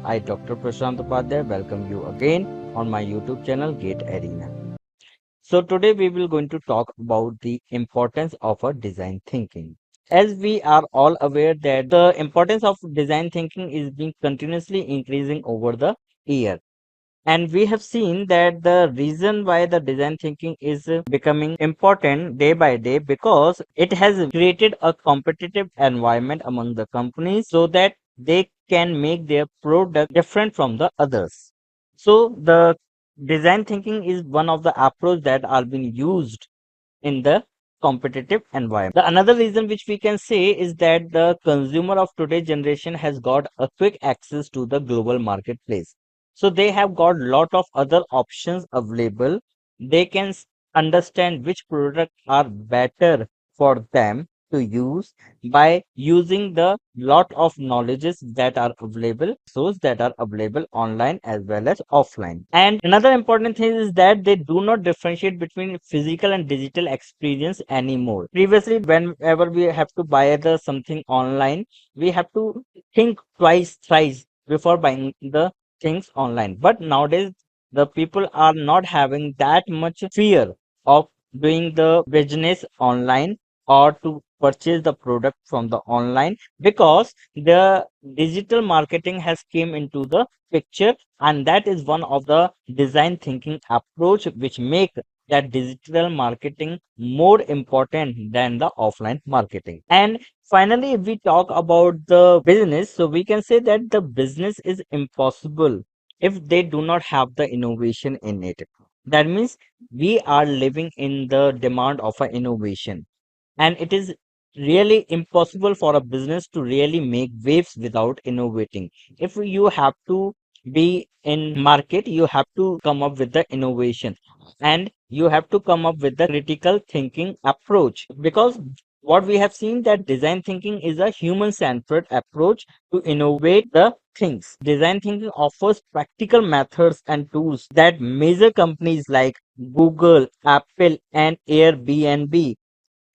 I, Dr. Prashant Upadhyay, welcome you again on my YouTube channel Gate Arena. So today we will going to talk about the importance of a design thinking. As we are all aware that the importance of design thinking is being continuously increasing over the year. And we have seen that the reason why the design thinking is becoming important day by day because it has created a competitive environment among the companies so that they can make their product different from the others. So the design thinking is one of the approach that are being used in the competitive environment. The another reason which we can say is that the consumer of today's generation has got a quick access to the global marketplace. So they have got lot of other options available. They can understand which products are better for them to use by using the lot of knowledges that are available, source that are available online as well as offline. And another important thing is that they do not differentiate between physical and digital experience anymore. Previously, whenever we have to buy the something online, we have to think twice, thrice before buying the things online. But nowadays, the people are not having that much fear of doing the business online or to purchase the product from the online because the digital marketing has came into the picture, and that is one of the design thinking approach which make that digital marketing more important than the offline marketing. And finally, if we talk about the business, so we can say that the business is impossible if they do not have the innovation in it. That means we are living in the demand of a innovation, and it is really impossible for a business to really make waves without innovating. If you have to be in market, you have to come up with the innovation, and you have to come up with the critical thinking approach, because what we have seen that design thinking is a human centered approach to innovate the things. Design thinking offers practical methods and tools that major companies like Google, Apple, and Airbnb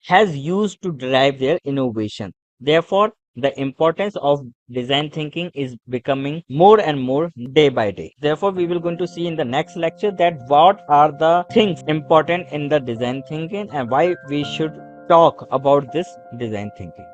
has used to drive their innovation. Therefore, the importance of design thinking is becoming more and more day by day. Therefore, we will going to see in the next lecture that what are the things important in the design thinking and why we should talk about this design thinking.